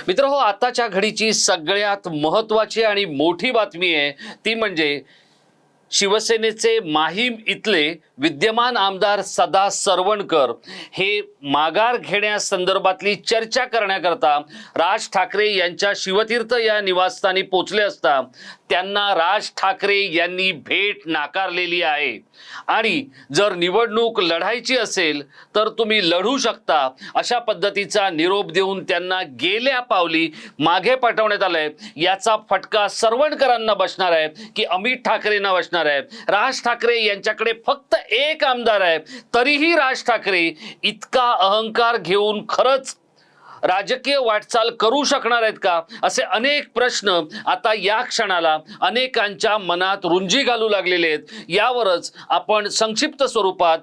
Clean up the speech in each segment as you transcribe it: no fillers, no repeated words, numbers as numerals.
मित्र हो, आताच्या घडीची सगळ्यात महत्त्वाची आणि मोठी बातमी आहे ती म्हणजे शिवसेनेचे माहीम इथले विद्यमान आमदार सदा सरवणकर हे माघार घेण्यासंदर्भातली चर्चा करण्याकरता राज ठाकरे यांच्या शिवतीर्थ या निवासस्थानी पोचले असता त्यांना राज ठाकरे यांनी भेट नाकारलेली आहे। आणि जर निवडणूक लढायची असेल तर तुम्ही लढू शकता अशा पद्धतीचा निरोप देऊन त्यांना गेल्या पावली मागे पाठवण्यात आलंय। याचा फटका सरवणकरांना बसणार आहे की अमित ठाकरेंना बसणार आहे। राज ठाकरे यांच्याकडे फक्त एक आमदार आहे, तरीही राज ठाकरे इतका अहंकार घेऊन खरंच राजकीय वाटचाल करू शकणार आहेत का, असे अनेक प्रश्न आता या क्षणाला अनेकांच्या मनात रुंजी घालू लागलेले आहेत। यावरच आपण संक्षिप्त स्वरूपात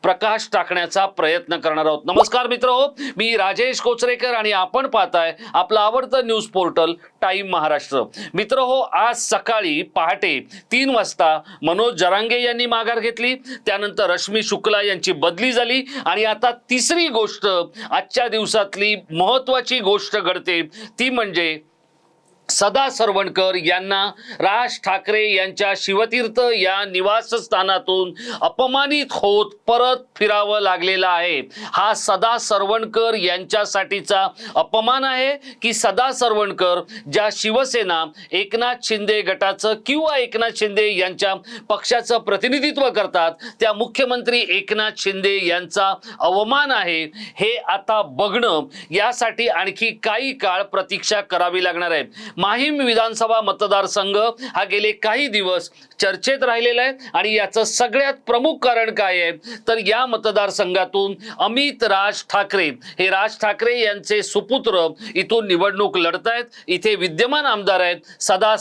प्रकाश टाकण्याचा प्रयत्न करणार आहोत। नमस्कार मित्र हो, मी राजेश कोचरेकर आणि आपण पाहताय आपलं आवडतं न्यूज पोर्टल टाइम महाराष्ट्र। मित्र हो, आज सकाळी पहाटे 3 वाजता मनोज जरांगे यांनी माघार घेतली, त्यानंतर रश्मी शुक्ला यांची बदली झाली आणि आता तिसरी गोष्ट आजच्या दिवसातली महत्त्वाची गोष्ट घडते ती म्हणजे सदा सरवणकर यांना राज ठाकरे यांच्या शिवतीर्थ या निवासस्थानातून अपमानित होत परत फिरावं लागलेलं आहे। हा सदा सरवणकर यांच्यासाठीचा अपमान आहे की सदा सरवणकर ज्या शिवसेना एकनाथ शिंदे गटाचं किंवा एकनाथ शिंदे यांच्या पक्षाचं प्रतिनिधित्व करतात त्या मुख्यमंत्री एकनाथ शिंदे यांचा अवमान आहे, हे आता बघणं यासाठी आणखी काही काळ प्रतीक्षा करावी लागणार आहे। माहीम विधानसभा मतदारसंघ हा गेले काही दिवस चर्चेत राहिलेला आहे आणि याचं सगळ्यात प्रमुख कारण काय आहे तर या मतदारसंघातून अमित राज ठाकरे हे राज ठाकरे यांचे सुपुत्र इथून निवडणूक लढतायत। इथे विद्यमान आमदार आहेत सदा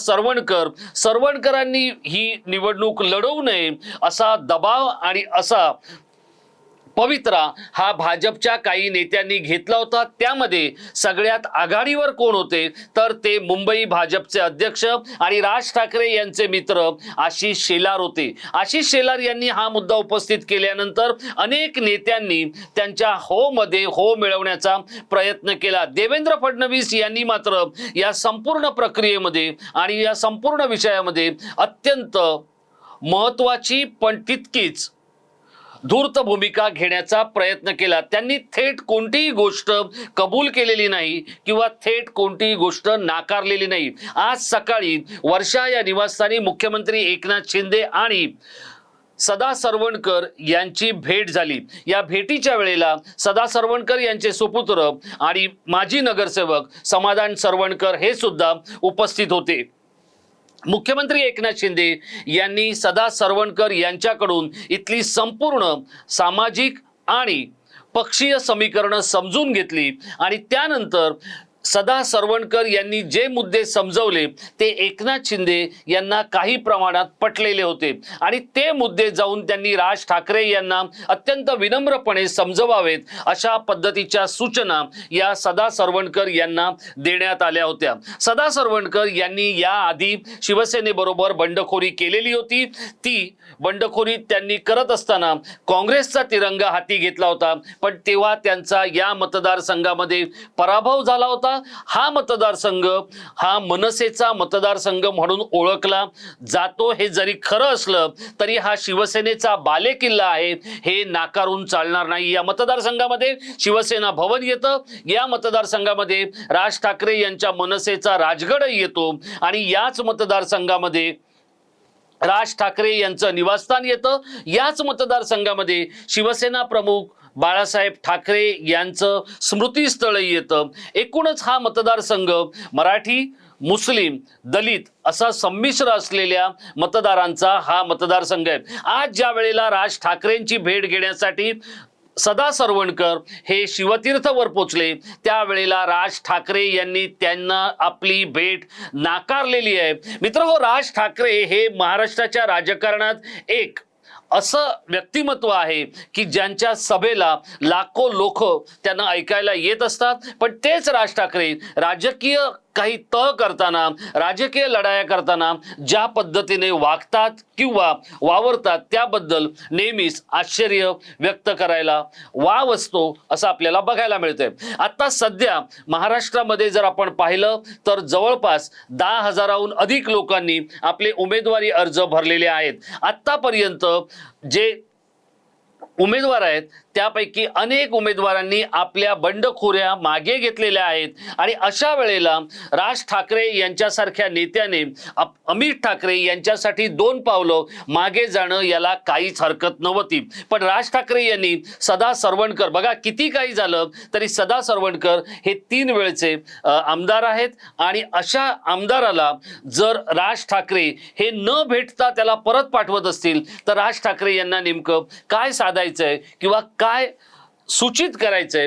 सरवणकरांनी ही निवडणूक लढवू नये असा दबाव आणि असा पवित्रा हा भाजपच्या काही नेत्यांनी घेतला होता। त्यामध्ये सगळ्यात आघाडीवर कोण होते तर ते मुंबई भाजपचे अध्यक्ष आणि राज ठाकरे यांचे मित्र आशिष शेलार होते। आशिष शेलार यांनी हा मुद्दा उपस्थित केल्यानंतर अनेक नेत्यांनी त्यांच्या हो मध्ये हो मिळवण्याचा प्रयत्न केला। देवेंद्र फडणवीस यांनी मात्र या संपूर्ण प्रक्रियेमध्ये आणि या संपूर्ण विषयामध्ये अत्यंत महत्त्वाची पण तितकीच धूर्त भूमिका घेण्याचा प्रयत्न केला। त्यांनी थेट कोणतीही गोष्ट कबूल केलेली नाही किंवा थेट कोणतीही गोष्ट नाकारलेली नाही। आज सकाळी वर्षा या निवासस्थानी मुख्यमंत्री एकनाथ शिंदे आणि सदा सरवणकर यांची भेट झाली। या भेटीच्या वेळेला सदा सरवणकर यांचे सुपुत्र आणि माजी नगरसेवक समाधान सरवणकर हे सुद्धा उपस्थित होते। मुख्यमंत्री एकनाथ शिंदे यांनी सदा सरवणकर यांच्याकडून इथली संपूर्ण सामाजिक आणि पक्षीय समीकरणं समजून घेतली आणि त्यानंतर सदा सरवणकर यांनी जे मुद्दे समजवले ते एकनाथ शिंदे यांना काही प्रमाणात पटलेले होते आणि ते मुद्दे जाऊन त्यांनी राज ठाकरे यांना अत्यंत विनम्रपणे समजवावेत अशा पद्धतीच्या सूचना या सदा सरवणकर यांना देण्यात आल्या होत्या। सदा सरवणकर यांनी याआधी शिवसेनेबरोबर बंडखोरी केलेली होती। ती बंडखोरी त्यांनी करत असताना काँग्रेसचा तिरंगा हाती घेतला होता, पण तेव्हा त्यांचा या मतदारसंघामध्ये पराभव झाला होता। हा मतदारसंघ हा मनसेचा मतदारसंघ म्हणून ओळखला जातो। हे जरी खरं असलं तरी हा शिवसेनेचा बालेकिल्ला आहे, हे नाकारून चालणार नाही। या मतदारसंघामध्ये शिवसेना भवन येतं, या मतदारसंघामध्ये राज ठाकरे यांच्या मनसेचा राजगडही येतो आणि याच मतदारसंघामध्ये राज ठाकरे यांचं निवासस्थान येतं। याच मतदारसंघामध्ये शिवसेना प्रमुख बाळासाहेब ठाकरे यांचं स्मृतीस्थळही येतं। एकूणच हा मतदारसंघ मराठी, मुस्लिम, दलित असा संमिश्र असलेल्या मतदारांचा हा मतदारसंघ आहे। आज ज्या वेळेला राज ठाकरेंची भेट घेण्यासाठी सदा सरवणकर हे शिवतीर्थवर पोचले त्यावेळेला राज ठाकरे यांनी त्यांना आपली भेट नाकारलेली आहे। मित्र हो, राज ठाकरे हे महाराष्ट्राच्या राजकारणात एक असं व्यक्तिमत्व आहे की ज्यांच्या सभेला लाखो लोक त्यांना ऐकायला येत असतात, पण तेच राज ठाकरे राजकीय काही तह करताना, राजकीय लढाया करताना ज्या पद्धतीने वागतात किंवा वावरतात त्याबद्दल नेहमीच आश्चर्य व्यक्त करायला वाव असतो असं आपल्याला बघायला मिळतंय. आता सध्या महाराष्ट्रामध्ये जर आपण पाहिलं तर जवळपास 10,000हून अधिक लोकांनी आपले उमेदवारी अर्ज भरलेले आहेत. आतापर्यंत जे उमेदवार आहेत त्यापैकी अनेक उमेदवारांनी आपल्या बंडखोऱ्या मागे घेतलेल्या आहेत आणि अशा वेळेला राज ठाकरे यांच्यासारख्या नेत्याने अमित ठाकरे यांच्यासाठी 2 पावलं मागे जाणं याला काहीच हरकत नव्हती. पण राज ठाकरे यांनी सदा सरवणकर, बघा किती काही झालं तरी सदा सरवणकर हे 3 वेळचे आमदार आहेत आणि अशा आमदाराला जर राज ठाकरे हे न भेटता त्याला परत पाठवत असतील तर राज ठाकरे यांना नेमकं काय साधायचंय किंवा काय सूचित करायचंय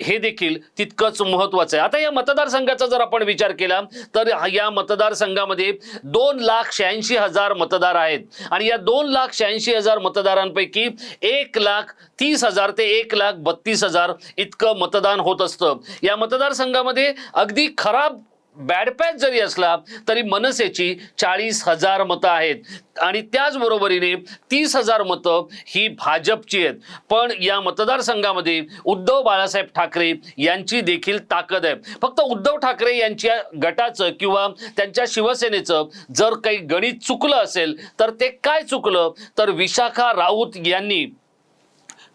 हे देखील तितकंच महत्वाचं आहे. आता या मतदारसंघाचा जर आपण विचार केला तर या मतदारसंघामध्ये 2,86,000 मतदार आहेत आणि या 2,86,000 मतदारांपैकी 1,30,000 ते 1,32,000 इतकं मतदान होत असतं. या मतदारसंघामध्ये अगदी खराब बॅड पॅच जरी असला तरी मनसेची 40,000 मतं आहेत आणि त्याचबरोबरीने 30,000 मतं ही भाजपची आहेत. पण या मतदारसंघामध्ये उद्धव बाळासाहेब ठाकरे यांची देखील ताकद आहे. फक्त उद्धव ठाकरे यांच्या गटाचं किंवा त्यांच्या शिवसेनेचं जर काही गणित चुकलं असेल तर ते काय चुकलं तर विशाखा राऊत यांनी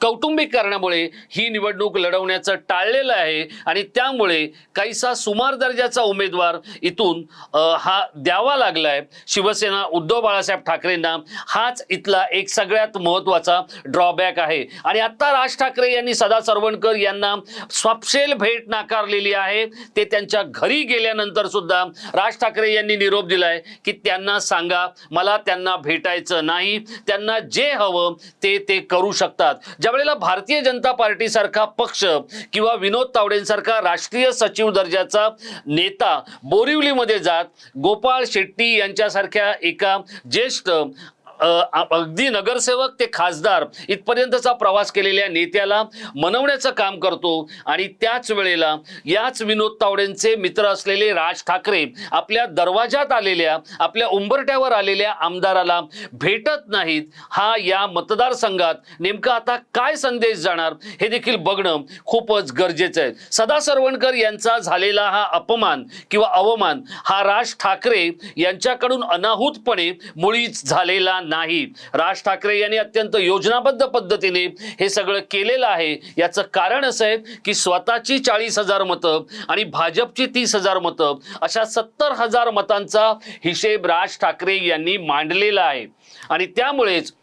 कौटुंबिक कारणामुळे ही निवडणूक लढवण्याचं टाळलेलं आहे आणि त्यामुळे काहीसा सुमार दर्जाचा उमेदवार इथून हा द्यावा लागलाय शिवसेना उद्धव बाळासाहेब ठाकरेंना. हाच इथला एक सगळ्यात महत्त्वाचा ड्रॉबॅक आहे. आणि आता राज ठाकरे यांनी सदा सरवणकर यांना स्वापशेल भेट नाकारलेली आहे. ते त्यांच्या घरी गेल्यानंतर सुद्धा राज ठाकरे यांनी निरोप दिलाय की त्यांना सांगा मला त्यांना भेटायचं नाही, त्यांना जे हवं ते करू शकतात. ज्यावेळेला भारतीय जनता पार्टी सारखा पक्ष किंवा विनोद तावडेंसारखा राष्ट्रीय सचिव दर्जाचा नेता बोरिवलीमध्ये जात गोपाळ शेट्टी यांच्यासारख्या एका ज्येष्ठ अगदी नगरसेवक ते खासदार इथपर्यंतचा प्रवास केलेल्या नेत्याला मनवण्याचं काम करतो आणि त्याच वेळेला याच विनोद तावडेंचे मित्र असलेले राज ठाकरे आपल्या दरवाजात आलेल्या, आपल्या उंबरठ्यावर आलेल्या आमदाराला भेटत नाहीत. हा या मतदारसंघात नेमका आता काय संदेश जाणार हे देखील बघणं खूपच गरजेचं आहे. सदा सरवणकर यांचा झालेला हा अपमान किंवा अवमान हा राज ठाकरे यांच्याकडून अनाहूतपणे मुळीच झालेला नाही. राज ठाकरे यांनी अत्यंत योजनाबद्ध पद्धतीने हे सगळं केलेलं आहे. याचं कारण असं आहे की स्वतःची 40,000 मतं आणि भाजपची 30,000 मतं अशा 70,000 मतांचा हिशेब राज ठाकरे यांनी मांडलेला आहे आणि त्यामुळेच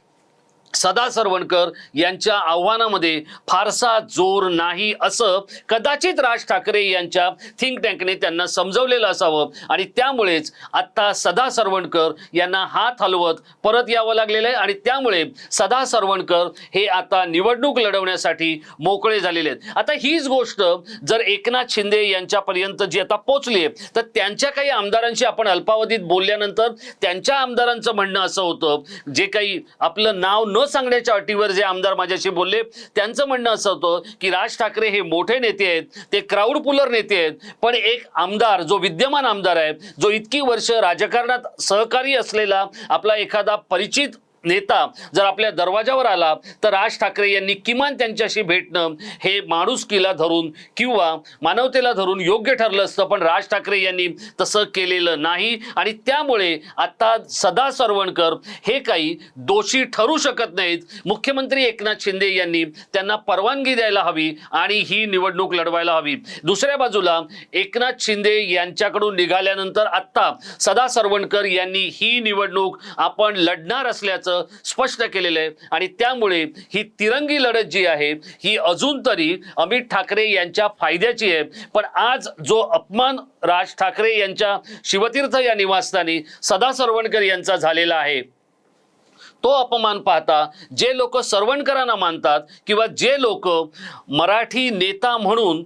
सदा सरवणकर यांच्या आव्हानामध्ये फारसा जोर नाही असं कदाचित राज ठाकरे यांच्या थिंक टँकने त्यांना समजवलेलं असावं आणि त्यामुळेच आता सदा सरवणकर यांना हात हलवत परत यावं लागलेलं आहे आणि त्यामुळे सदा सरवणकर हे आता निवडणूक लढवण्यासाठी मोकळे झालेले आहेत. आता हीच गोष्ट जर एकनाथ शिंदे यांच्यापर्यंत जी आता पोहोचली आहे तर त्यांच्या काही आमदारांशी आपण अल्पावधीत बोलल्यानंतर त्यांच्या आमदारांचं म्हणणं असं होतं, जे काही आपलं नाव न सांगण्याच्या अटीवर जे आमदार माझ्याशी बोलले त्यांचं म्हणणं असं होतं की राज ठाकरे हे मोठे नेते आहेत, ते क्राऊड पुलर नेते आहेत, पण एक आमदार जो विद्यमान आमदार आहे, जो इतकी वर्ष राजकारणात सहकारी असलेला आपला एखादा परिचित नेता जर आपल्या दरवाजावर आला तर राज ठाकरे यांनी किमान त्यांच्याशी भेटणं हे माणुसकीला धरून किंवा मानवतेला धरून योग्य ठरलं असतं. पण राज ठाकरे यांनी तसं केलेलं नाही आणि त्यामुळे आता सदा सरवणकर हे काही दोषी ठरू शकत नाहीत. मुख्यमंत्री एकनाथ शिंदे यांनी त्यांना परवानगी द्यायला हवी आणि ही निवडणूक लढवायला हवी. दुसऱ्या बाजूला एकनाथ शिंदे यांच्याकडून निघाल्यानंतर आता सदा सरवणकर यांनी ही निवडणूक आपण लढणार असल्याचं स्पष्ट केलेलं आहे आणि त्यामुळे ही तिरंगी लढत जी आहे ही अजून तरी अमित ठाकरे यांच्या फायद्याची आहे. पण आज जो अपमान राज ठाकरे यांच्या शिवतीर्थ या निवासस्थानी सदा सरवणकर यांचा झालेला आहे तो अपमान पाहता जे लोक सरवणकरांना मानतात किंवा जे लोक मराठी नेता म्हणून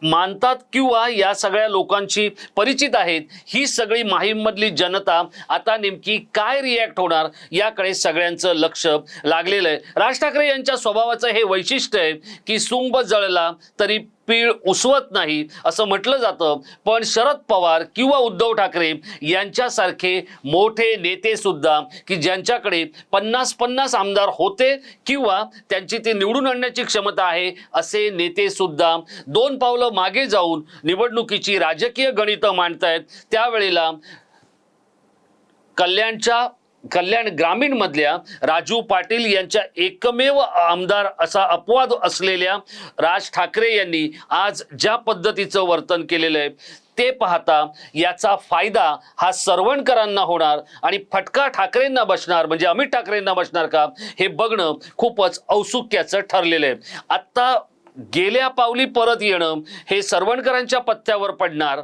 मानतात किंवा या सगळ्या लोकांची परिचित आहेत, ही सगळी माहीममधली जनता आता नेमकी काय रिॲक्ट होणार याकडे सगळ्यांचं लक्ष लागलेलं आहे. राज ठाकरे यांच्या स्वभावाचं हे वैशिष्ट्य आहे की सुंब जळला तरी पीळ उसवत नाही असं म्हटलं जातं, पण शरद पवार किंवा उद्धव ठाकरे यांच्यासारखे मोठे नेते सुद्धा की ज्यांच्याकडे 50-50 आमदार होते किंवा त्यांची ते निवडून आणण्याची क्षमता आहे, असे नेते सुद्धा 2 पावलं मागे जाऊन निवडणुकीची राजकीय गणितं मांडतायत. त्यावेळेला कल्याण ग्रामीण मधल्या राजू पाटील यांच्या एकमेव आमदार असा अपवाद असलेल्या राज ठाकरे यांनी आज ज्या पद्धतीचं वर्तन केलेलं आहे ते पाहता याचा फायदा हा सरवणकरांना होणार आणि फटका ठाकरेंना बसणार, म्हणजे अमित ठाकरेंना बसणार का हे बघणं खूपच औत्सुक्याचं ठरलेलं आहे. आता गेल्या पावली परत येणं हे सरवणकरांच्या पथ्यावर पडणार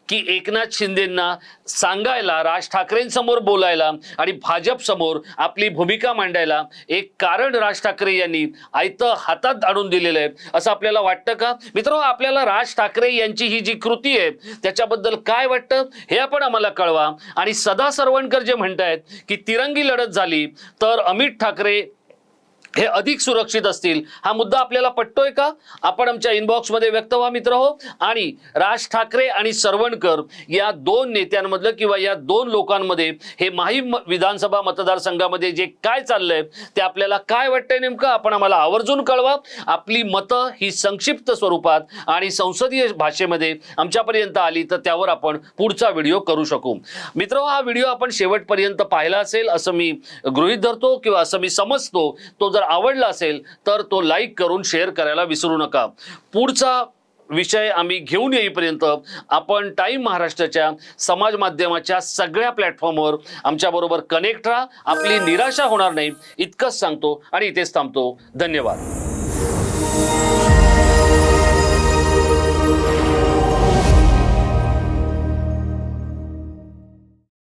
की एकनाथ शिंदेंना सांगायला, राज ठाकरेंसमोर बोलायला आणि भाजप समोर आपली भूमिका मांडायला एक कारण राज ठाकरे यांनी आयतं हातात आणून दिलेलं आहे असं आपल्याला वाटतं का? मित्रांनो, आपल्याला राज ठाकरे यांची ही जी कृती आहे त्याच्याबद्दल काय वाटतं हे आपण आम्हाला कळवा. आणि सदा सरवणकर जे म्हणतायत की तिरंगी लढत झाली तर अमित ठाकरे हे अधिक सुरक्षित असतील, हा मुद्दा आपल्याला पटतोय का? आपण आमच्या इनबॉक्समध्ये व्यक्त व्हा मित्र हो. आणि राज ठाकरे आणि सरवणकर या 2 नेत्यांमधलं किंवा या 2 लोकांमध्ये हे माहीम विधानसभा मतदारसंघामध्ये जे काय चाललंय ते आपल्याला काय वाटतंय नेमकं, आपण आम्हाला आवर्जून कळवा. आपली मतं ही संक्षिप्त स्वरूपात आणि संसदीय भाषेमध्ये आमच्यापर्यंत आली तर त्यावर आपण पुढचा व्हिडिओ करू शकू. मित्र, हा व्हिडिओ आपण शेवटपर्यंत पाहिला असेल असं मी गृहीत धरतो किंवा असं मी समजतो. तो जर आवडला असेल तर तो लाईक करून शेअर करायला विसरू नका. पुढचा विषय आम्ही घेऊन येईपर्यंत आपण टाइम महाराष्ट्राच्या समाज माध्यमाच्या सगळ्या प्लॅटफॉर्मवर आमच्याबरोबर कनेक्ट राहा. आपली निराशा होणार नाही इतकंच सांगतो आणि इथेच थांबतो. धन्यवाद.